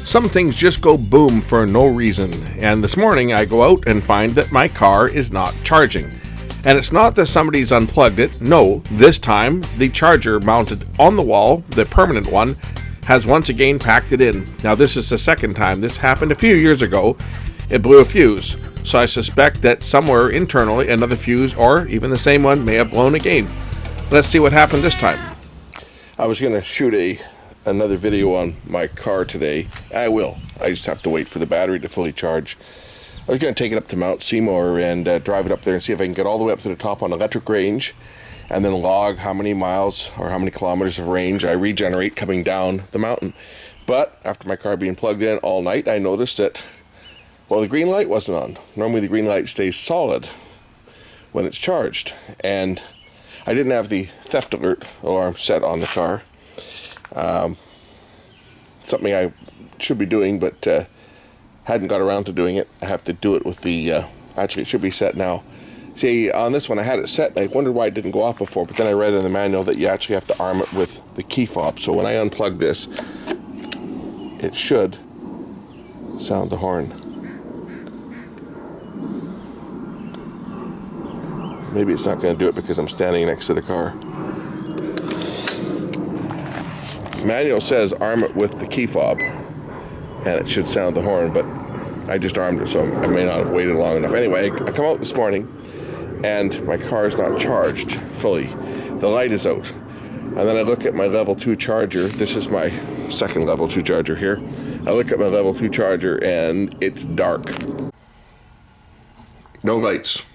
Some things just go boom for no reason, and this morning I go out and find that my car is not charging. And it's not that somebody's unplugged it. No, this time the charger mounted on the wall, the permanent one, has once again packed it in. Now this is the second time. This happened a few years ago. It blew a fuse, so I suspect that somewhere internally another fuse or even the same one may have blown again. Let's see what happened this time. I was going to shoot another video on my car today. I will. I just have to wait for the battery to fully charge. I was going to take it up to Mount Seymour and drive it up there and see if I can get all the way up to the top on electric range and then log how many miles or how many kilometers of range I regenerate coming down the mountain. But after my car being plugged in all night, I noticed that, well, the green light wasn't on. Normally the green light stays solid when it's charged. And I didn't have the theft alert alarm set on the car. Something I should be doing, but hadn't got around to doing it. I have to do it with the, actually it should be set now. See, on this one I had it set and I wondered why it didn't go off before, but then I read in the manual that you actually have to arm it with the key fob. So when I unplug this, it should sound the horn. Maybe it's not going to do it because I'm standing next to the car. The manual says arm it with the key fob and it should sound the horn, but I just armed it, so I may not have waited long enough. Anyway, I come out this morning and my car is not charged fully. The light is out. And then I look at my level 2 charger. This is my second level 2 charger here. I look at my level 2 charger and it's dark. No lights.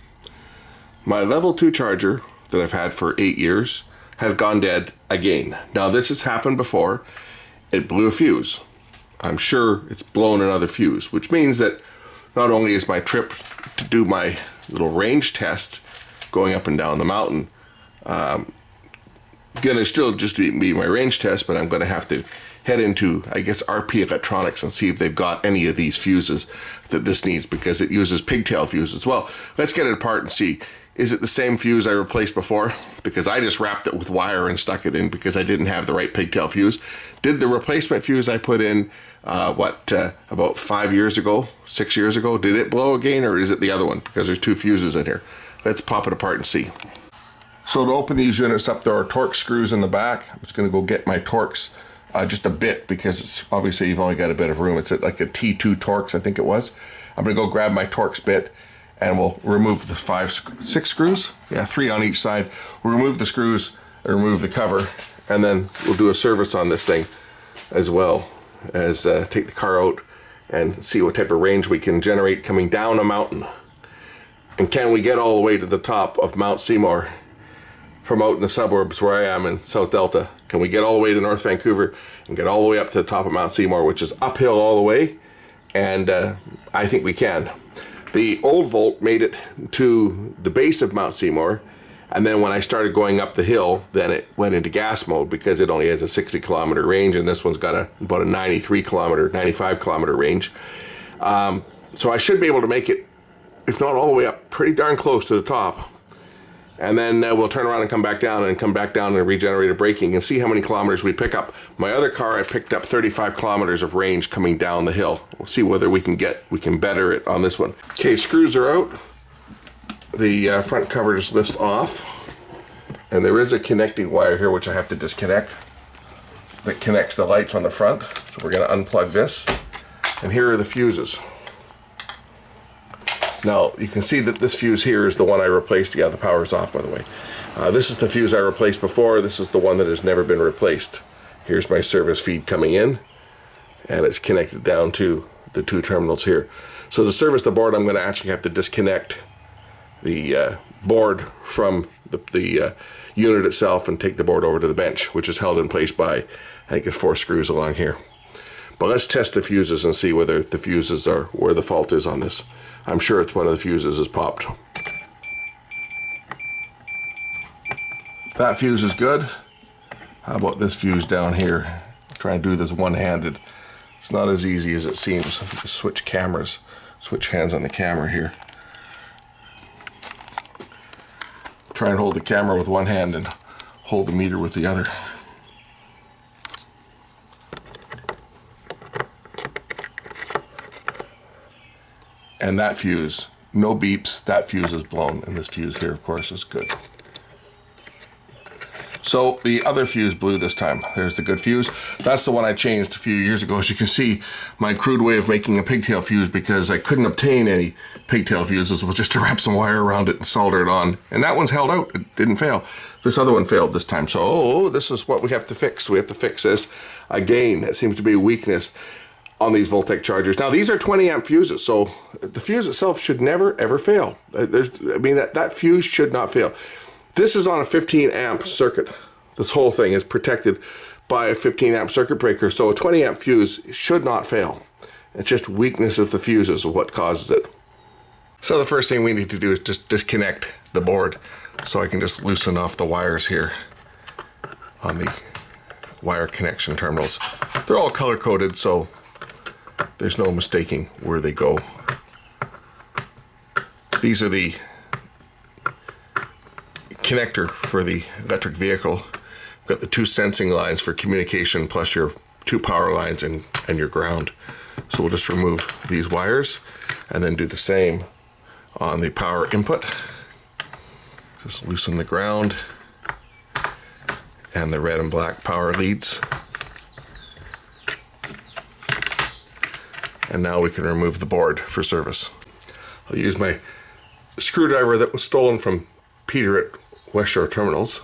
My level 2 charger that I've had for 8 years has gone dead again. Now this has happened before. It blew a fuse. I'm sure it's blown another fuse, which means that not only is my trip to do my little range test going up and down the mountain gonna still just be my range test, but I'm gonna have to head into, I guess, RP Electronics and see if they've got any of these fuses that this needs, because it uses pigtail fuses. Well, let's get it apart and see. Is it the same fuse I replaced before? Because I just wrapped it with wire and stuck it in because I didn't have the right pigtail fuse. Did the replacement fuse I put in, about 5 years ago, 6 years ago, did it blow again, or is it the other one? Because there's two fuses in here. Let's pop it apart and see. So to open these units up, there are Torx screws in the back. I'm just going to go get my Torx just a bit, because it's obviously you've only got a bit of room. It's like a T2 Torx, I think it was. I'm going to go grab my Torx bit and we'll remove the 6 screws. Yeah, 3 on each side. We'll remove the screws and remove the cover, and then we'll do a service on this thing as well as take the car out and see what type of range we can generate coming down a mountain. And can we get all the way to the top of Mount Seymour from out in the suburbs where I am in South Delta? Can we get all the way to North Vancouver and get all the way up to the top of Mount Seymour, which is uphill all the way? And I think we can. The old Volt made it to the base of Mount Seymour, and then when I started going up the hill, then it went into gas mode because it only has a 60 kilometer range, and this one's got about a 95 kilometer range. So I should be able to make it, if not all the way up, pretty darn close to the top. And then we'll turn around and come back down and regenerate a braking and see how many kilometers we pick up. My other car, I picked up 35 kilometers of range coming down the hill. We'll see whether we can better it on this one. Okay, screws are out. The front cover just lifts off. And there is a connecting wire here which I have to disconnect that connects the lights on the front. So we're going to unplug this. And here are the fuses. Now, you can see that this fuse here is the one I replaced. Yeah, the power's off, by the way. This is the fuse I replaced before. This is the one that has never been replaced. Here's my service feed coming in, and it's connected down to the 2 terminals here. So to service the board, I'm going to actually have to disconnect the board from the unit itself and take the board over to the bench, which is held in place by, I think it's 4 screws along here. But let's test the fuses and see whether the fuses are where the fault is on this. I'm sure it's one of the fuses is popped. That fuse is good. How about this fuse down here? Try and do this one-handed. It's not as easy as it seems. Just switch hands on the camera here. Try and hold the camera with one hand and hold the meter with the other. And that fuse, no beeps, that fuse is blown. And this fuse here, of course, is good. So the other fuse blew this time. There's the good fuse. That's the one I changed a few years ago. As you can see, my crude way of making a pigtail fuse, because I couldn't obtain any pigtail fuses, was just to wrap some wire around it and solder it on. And that one's held out. It didn't fail. This other one failed this time. So, this is what we have to fix. We have to fix this. Again, it seems to be a weakness on these Voltec chargers. Now, these are 20 amp fuses, so the fuse itself should never, ever fail. That fuse should not fail. This is on a 15 amp circuit. This whole thing is protected by a 15 amp circuit breaker, so a 20 amp fuse should not fail. It's just weakness of the fuses of what causes it. So the first thing we need to do is just disconnect the board, so I can just loosen off the wires here on the wire connection terminals. They're all color coded, so there's no mistaking where they go. These are the connector for the electric vehicle. We've got the 2 sensing lines for communication, plus your 2 power lines and your ground. So we'll just remove these wires and then do the same on the power input. Just loosen the ground and the red and black power leads. And now we can remove the board for service. I'll use my screwdriver that was stolen from Peter at West Shore Terminals.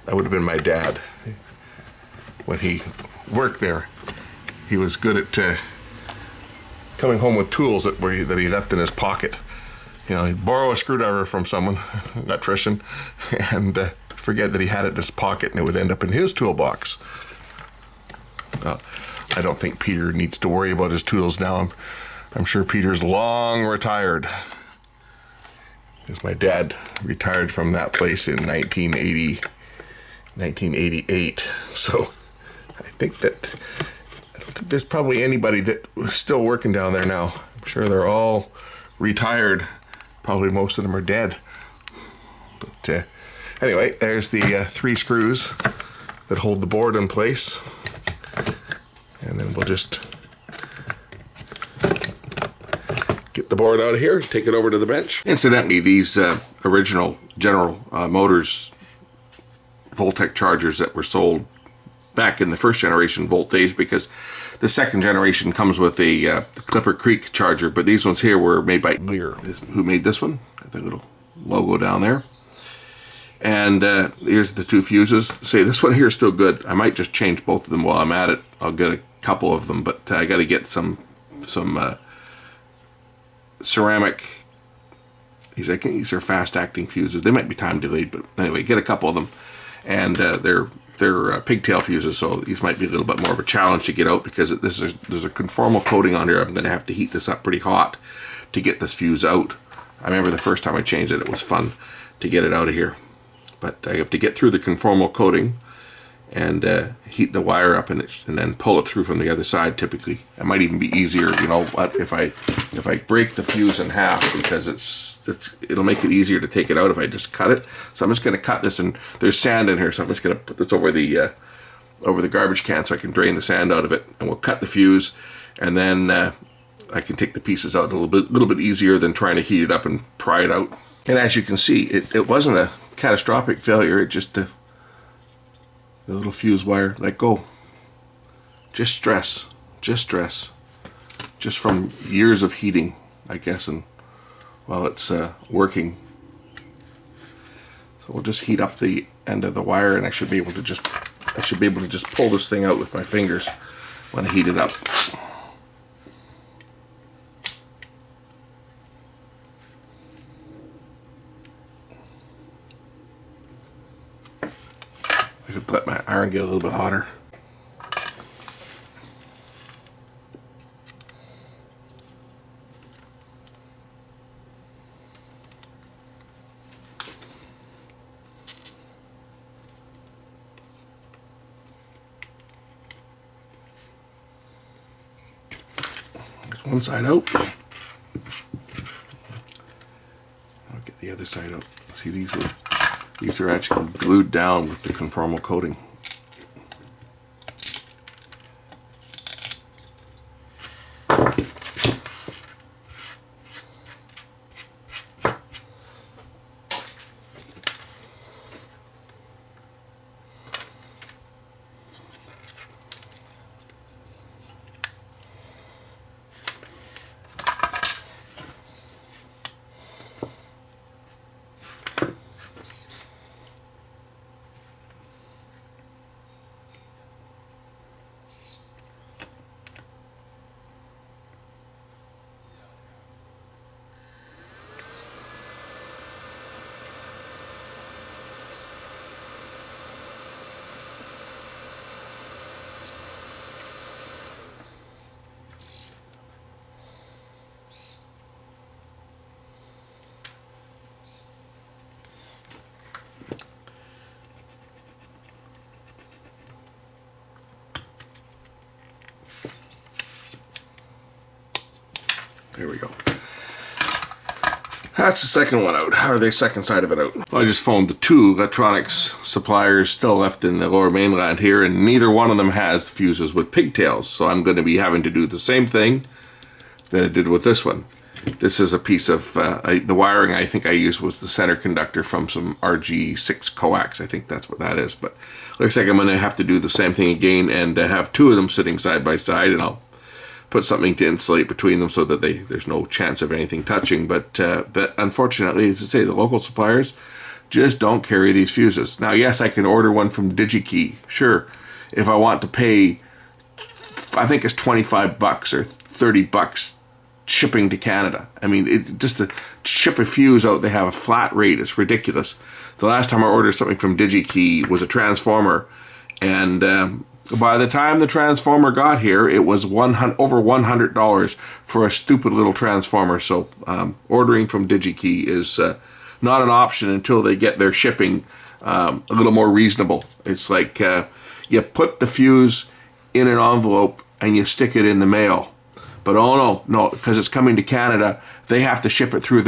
That would have been my dad. When he worked there, he was good at coming home with tools that he left in his pocket. You know, he'd borrow a screwdriver from someone, an electrician, and forget that he had it in his pocket, and it would end up in his toolbox. I don't think Peter needs to worry about his tools now. I'm sure Peter's long retired, because my dad retired from that place in 1988. So I don't think there's probably anybody that was still working down there now. I'm sure they're all retired. Probably most of them are dead. But anyway, there's the 3 screws that hold the board in place. And then we'll just get the board out of here, take it over to the bench. Incidentally, these original General Motors Voltec chargers that were sold back in the first generation Volt days, because the second generation comes with a Clipper Creek charger, but these ones here were made by Lear. Who made this one? Got the little logo down there. And here's the 2 fuses. Say, this one here is still good. I might just change both of them while I'm at it. I'll get a couple of them, but I got to get some ceramic. I think these are fast-acting fuses. They might be time delayed, but anyway, get a couple of them. And they're pigtail fuses, so these might be a little bit more of a challenge to get out, because there's a conformal coating on here. I'm going to have to heat this up pretty hot to get this fuse out. I remember the first time I changed it, it was fun to get it out of here. But I have to get through the conformal coating and heat the wire up and then pull it through from the other side. Typically, it might even be easier. You know what? If I break the fuse in half, because it'll make it easier to take it out if I just cut it. So I'm just going to cut this, and there's sand in here, so I'm just going to put this over the garbage can so I can drain the sand out of it, and we'll cut the fuse, and then I can take the pieces out a little bit easier than trying to heat it up and pry it out. And as you can see, it wasn't a catastrophic failure. It just the little fuse wire let go. Just stress from years of heating, I guess, and while it's working. So we'll just heat up the end of the wire, and I should be able to just pull this thing out with my fingers when I heat it up. I could let my iron get a little bit hotter. There's one side out. I'll get the other side out. See, these are actually glued down with the conformal coating. Here we go. That's the second one out, or the second side of it out. Well, I just phoned the two electronics suppliers still left in the lower mainland here, and neither one of them has fuses with pigtails. So I'm going to be having to do the same thing that I did with this one. This is a piece of, the wiring I think I used was the center conductor from some RG6 coax. I think that's what that is. But looks like I'm going to have to do the same thing again and have two of them sitting side by side, and I'll put something to insulate between them so that there's no chance of anything touching. But unfortunately, as I say, the local suppliers just don't carry these fuses. Now, yes, I can order one from DigiKey, sure, if I want to pay, I think it's 25 bucks or 30 bucks shipping to Canada. I mean, just to ship a fuse out, they have a flat rate. It's ridiculous. The last time I ordered something from DigiKey was a transformer, and by the time the transformer got here, it was over $100 for a stupid little transformer. So ordering from DigiKey is not an option until they get their shipping a little more reasonable. It's like you put the fuse in an envelope and you stick it in the mail. But oh no, because it's coming to Canada, they have to ship it through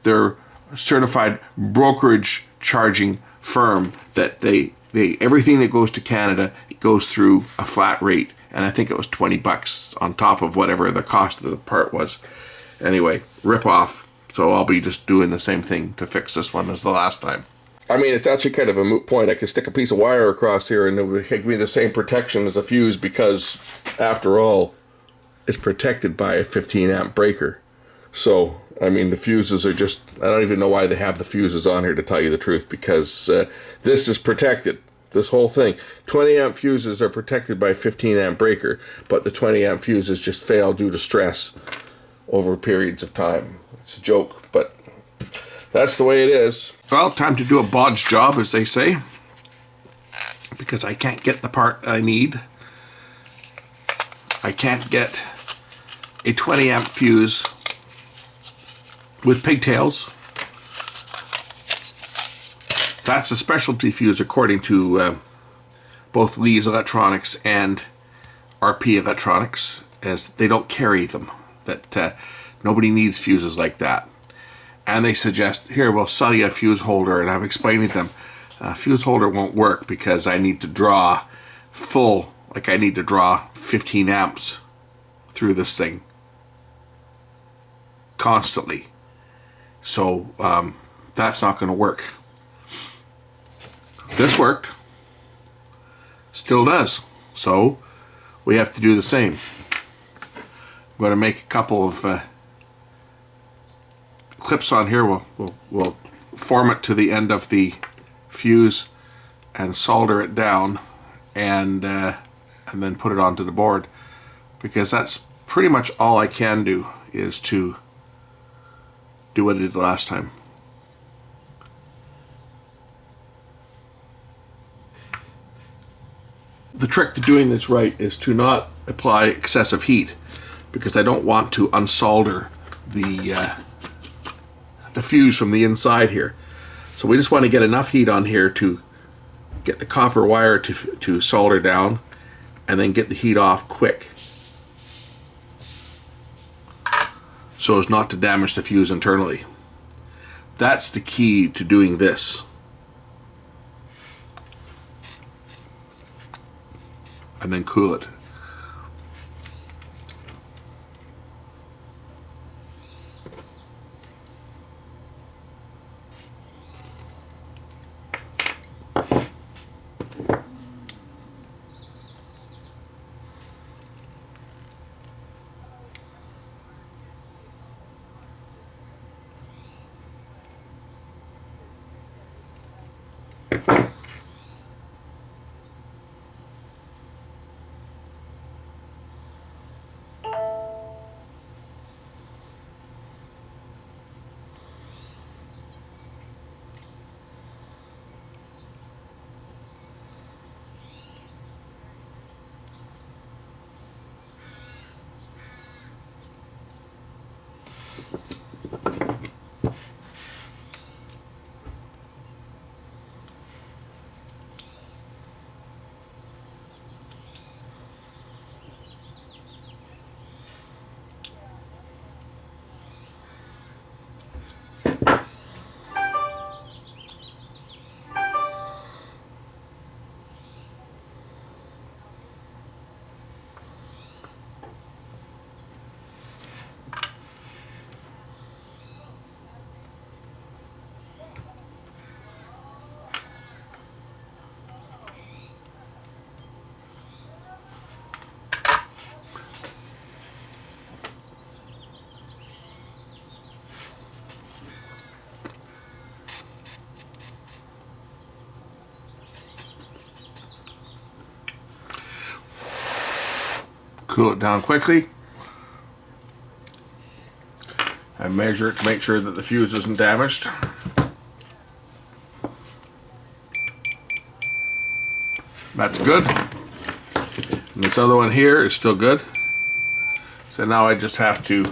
their certified brokerage charging firm that they everything that goes to Canada goes through a flat rate, and I think it was 20 bucks on top of whatever the cost of the part was. Anyway, rip off. So I'll be just doing the same thing to fix this one as the last time. I mean, it's actually kind of a moot point. I could stick a piece of wire across here and it would give me the same protection as a fuse because, after all, it's protected by a 15 amp breaker. So, I mean, the fuses are just, I don't even know why they have the fuses on here, to tell you the truth, because this is protected. This whole thing. 20 amp fuses are protected by a 15 amp breaker, but the 20 amp fuses just fail due to stress over periods of time. It's a joke, but that's the way it is. Well, time to do a bodge job, as they say, because I can't get the part that I need. I can't get a 20 amp fuse with pigtails. That's a specialty fuse according to both Lee's Electronics and RP Electronics, as they don't carry them. That nobody needs fuses like that. And they suggest, here, we'll sell you a fuse holder, and I'm explaining to them, a fuse holder won't work because I need to draw full, like I need to draw 15 amps through this thing constantly. So that's not going to work. This worked. Still does. So we have to do the same. I'm going to make a couple of clips on here. We'll form it to the end of the fuse and solder it down, and then put it onto the board, because that's pretty much all I can do, is to do what I did last time. The trick to doing this right is to not apply excessive heat, because I don't want to unsolder the fuse from the inside here. So we just want to get enough heat on here to get the copper wire to solder down, and then get the heat off quick, so as not to damage the fuse internally. That's the key to doing this. And then cool it. Cool it down quickly. I measure it to make sure that the fuse isn't damaged. That's good. And this other one here is still good. So now I just have to...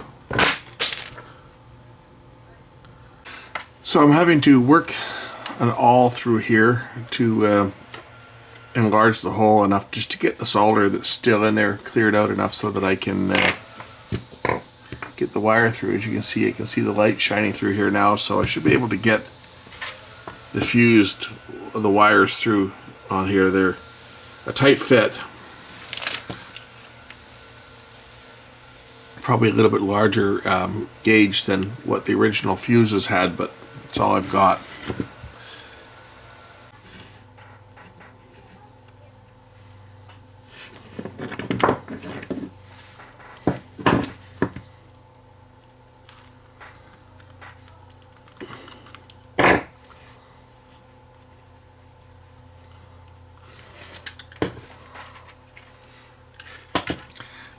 So I'm having to work an awl through here to enlarge the hole enough just to get the solder that's still in there cleared out enough so that I can get the wire through. As you can see, I can see the light shining through here now, so I should be able to get the wires through on here. They're a tight fit. Probably a little bit larger gauge than what the original fuses had, but that's all I've got.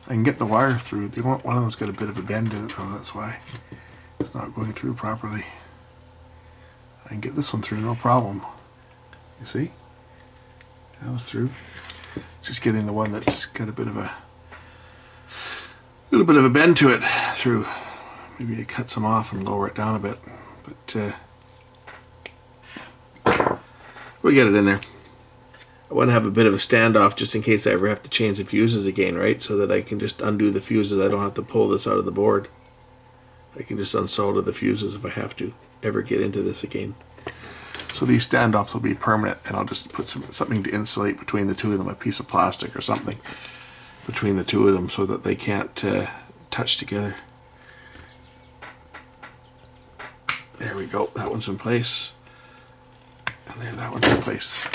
I can get the wire through. One of them's got a bit of a bend in it, though. That's why it's not going through properly. I can get this one through, no problem. You see? That was through. Just getting the one that's got a bit of a little bit of a bend to it through. Maybe I cut some off and lower it down a bit, but we'll get it in there. I want to have a bit of a standoff just in case I ever have to change the fuses again, right? So that I can just undo the fuses. I don't have to pull this out of the board. I can just unsolder the fuses if I have to ever get into this again. So these standoffs will be permanent, and I'll just put something to insulate between the two of them, a piece of plastic or something between the two of them so that they can't touch together. There we go. That one's in place. And there, that one's in place.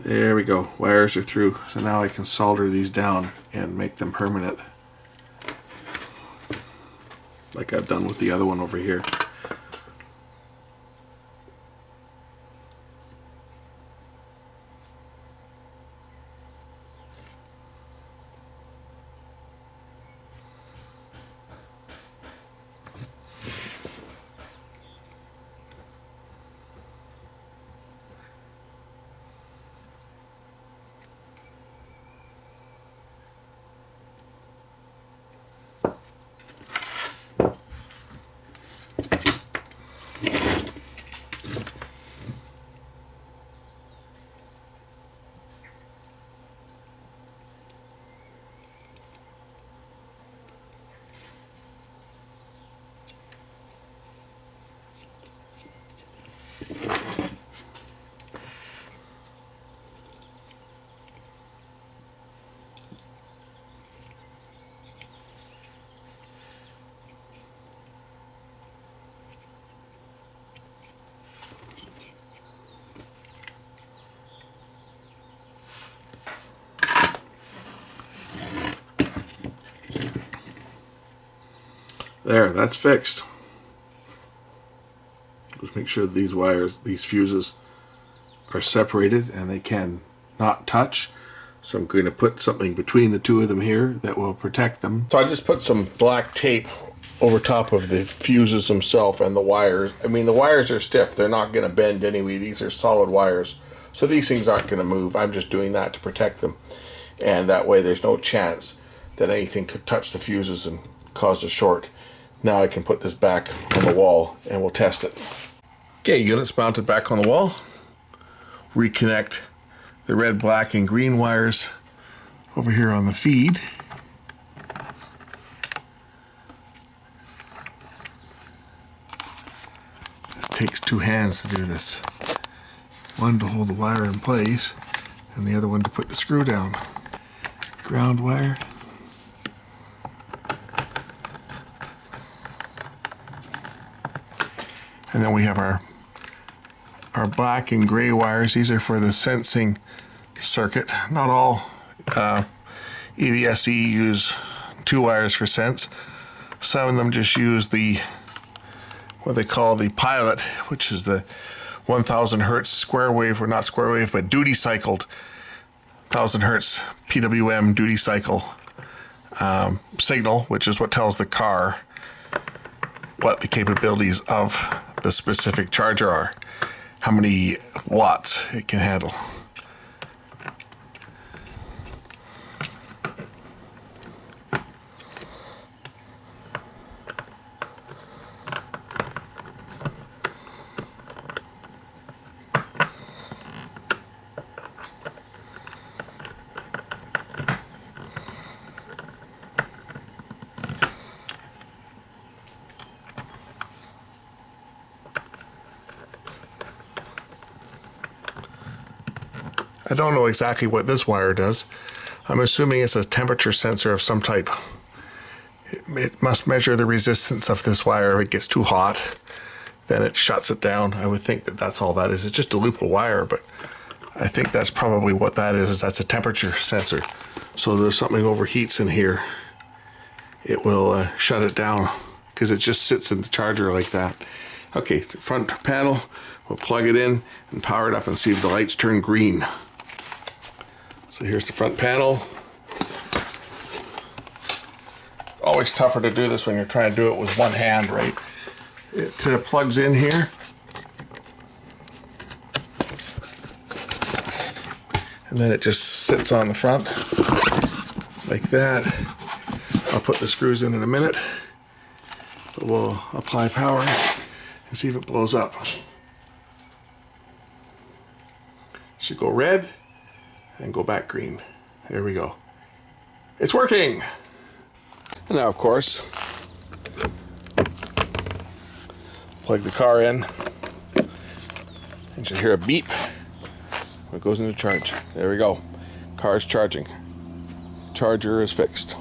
There we go. Wires are through. So now I can solder these down and make them permanent, like I've done with the other one over here. There, that's fixed. Just make sure that these wires, these fuses, are separated and they can not touch. So I'm going to put something between the two of them here that will protect them. So I just put some black tape over top of the fuses themselves and the wires. I mean, the wires are stiff. They're not going to bend anyway. These are solid wires. So these things aren't going to move. I'm just doing that to protect them. And that way there's no chance that anything could touch the fuses and cause a short. Now I can put this back on the wall and we'll test it. Okay, unit's mounted back on the wall. Reconnect the red, black, and green wires over here on the feed. This takes two hands to do this. One to hold the wire in place and the other one to put the screw down. Ground wire. And then we have our black and gray wires. These are for the sensing circuit. Not all EVSE use two wires for sense. Some of them just use the what they call the pilot, which is the 1000 hertz square wave, or not square wave, but duty cycled 1000 hertz PWM duty cycle signal, which is what tells the car what the capabilities of the specific charger are, how many watts it can handle. I don't know exactly what this wire does. I'm assuming it's a temperature sensor of some type. It must measure the resistance of this wire. If it gets too hot, then it shuts it down. I would think that that's all that is. It's just a loop of wire, but I think that's probably what that is that's a temperature sensor. So there's something overheats in here, it will shut it down because it just sits in the charger like that. Okay, front panel, we'll plug it in and power it up and see if the lights turn green. So here's the front panel. Always tougher to do this when you're trying to do it with one hand, right? It plugs in here. And then it just sits on the front like that. I'll put the screws in a minute, but we'll apply power and see if it blows up. Should go red and go back green. There we go. It's working. And now, of course, plug the car in and you should hear a beep when it goes into charge. There we go. Car's charging. Charger is fixed.